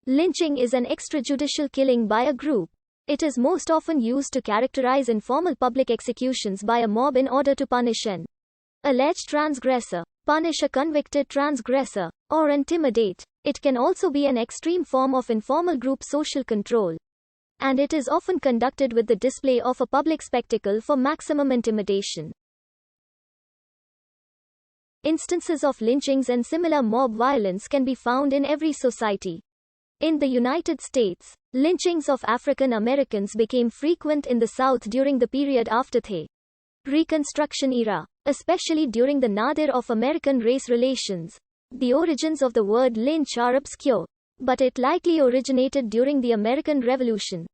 Lynching is an extrajudicial killing by a group. It is most often used to characterize informal public executions by a mob in order to punish an alleged transgressor, punish a convicted transgressor, or intimidate. It can also be an extreme form of informal group social control, and it is often conducted with the display of a public spectacle for maximum intimidation. Instances of lynchings and similar mob violence can be found in every society. In the United States, lynchings of African Americans became frequent in the South during the period after the Reconstruction era, especially during the nadir of American race relations. The origins of the word lynch are obscure, but it likely originated during the American Revolution.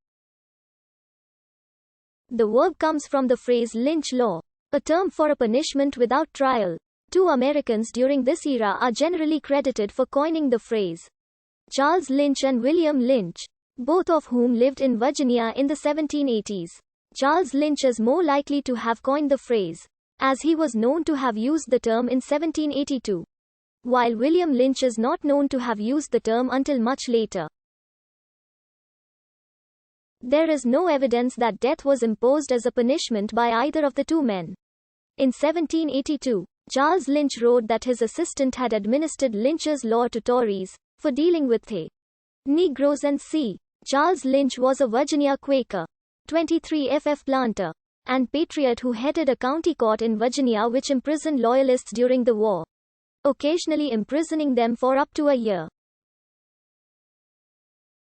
The verb comes from the phrase lynch law, a term for a punishment without trial. Two Americans during this era are generally credited for coining the phrase: Charles Lynch and William Lynch, both of whom lived in Virginia in the 1780s. Charles Lynch is more likely to have coined the phrase, as he was known to have used the term in 1782, while William Lynch is not known to have used the term until much later. There is no evidence that death was imposed as a punishment by either of the two men. In 1782, Charles Lynch wrote that his assistant had administered Lynch's law to Tories for dealing with the Negroes, and c. Charles Lynch was a Virginia Quaker, 23ff planter, and patriot who headed a county court in Virginia which imprisoned loyalists during the war, occasionally imprisoning them for up to a year.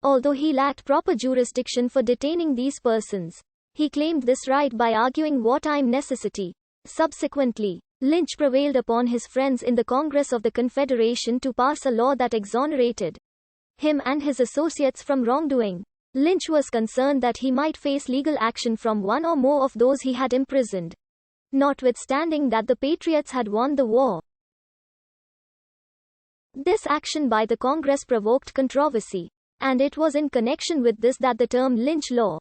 Although he lacked proper jurisdiction for detaining these persons, he claimed this right by arguing wartime necessity. Subsequently, Lynch prevailed upon his friends in the Congress of the Confederation to pass a law that exonerated him and his associates from wrongdoing. Lynch was concerned that he might face legal action from one or more of those he had imprisoned, notwithstanding that the Patriots had won the war. This action by the Congress provoked controversy, and it was in connection with this that the term lynch law,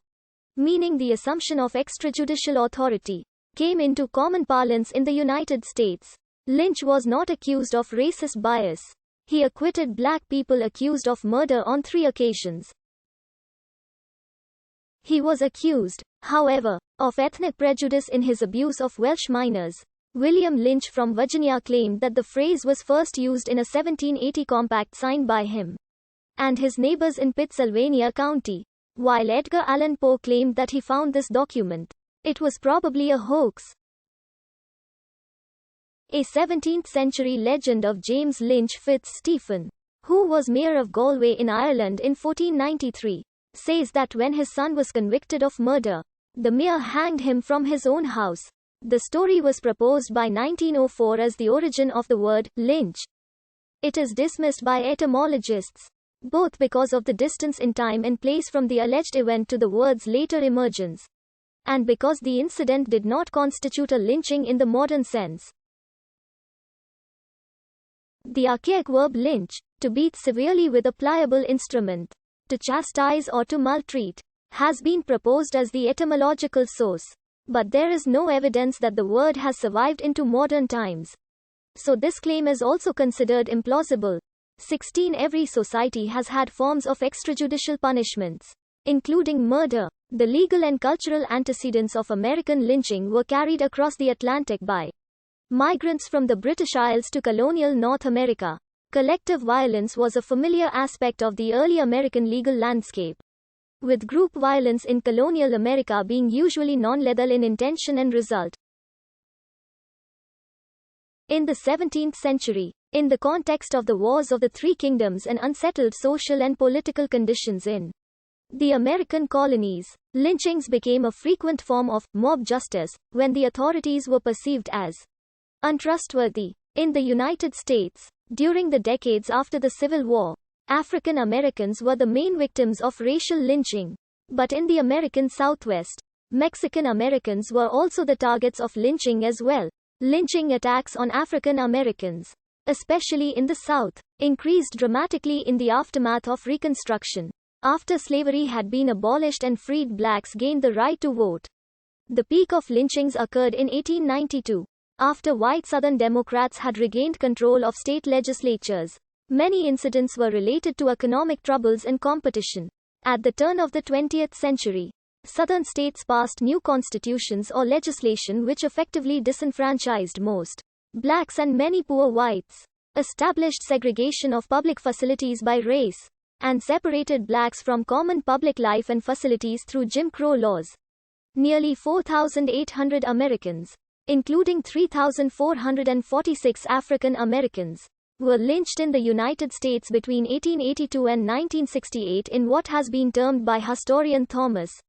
meaning the assumption of extrajudicial authority, came into common parlance in the United States. Lynch was not accused of racist bias. He acquitted black people accused of murder on 3 occasions. He was accused, however, of ethnic prejudice in his abuse of Welsh miners. William Lynch from Virginia claimed that the phrase was first used in a 1780 compact signed by him and his neighbors in Pittsylvania County, while Edgar Allan Poe claimed that he found this document. It was probably a hoax. A 17th-century legend of James Lynch Fitzstephen, who was mayor of Galway in Ireland in 1493, says that when his son was convicted of murder, the mayor hanged him from his own house. The story was proposed by 1904 as the origin of the word lynch. It is dismissed by etymologists, both because of the distance in time and place from the alleged event to the word's later emergence, and because the incident did not constitute a lynching in the modern sense. The archaic verb lynch, to beat severely with a pliable instrument, to chastise or to maltreat, has been proposed as the etymological source, but there is no evidence that the word has survived into modern times. So this claim is also considered implausible. 16. Every society has had forms of extrajudicial punishments, including murder. The legal and cultural antecedents of American lynching were carried across the Atlantic by migrants from the British Isles to colonial North America. Collective violence was a familiar aspect of the early American legal landscape, with group violence in colonial America being usually non-lethal in intention and result. In the 17th century, in the context of the Wars of the Three Kingdoms and unsettled social and political conditions in the American colonies, lynchings became a frequent form of mob justice when the authorities were perceived as untrustworthy. In the United States, during the decades after the Civil War, African Americans were the main victims of racial lynching. But in the American Southwest, Mexican Americans were also the targets of lynching as well. Lynching attacks on African Americans, especially in the South, increased dramatically in the aftermath of Reconstruction. After slavery had been abolished and freed blacks gained the right to vote. The peak of lynchings occurred in 1892, after white Southern Democrats had regained control of state legislatures. Many incidents were related to economic troubles and competition. At the turn of the 20th century, Southern states passed new constitutions or legislation which effectively disenfranchised most blacks and many poor whites, established segregation of public facilities by race, and separated blacks from common public life and facilities through Jim Crow laws. Nearly 4,800 Americans, including 3,446 African Americans, were lynched in the United States between 1882 and 1968 in what has been termed by historian Thomas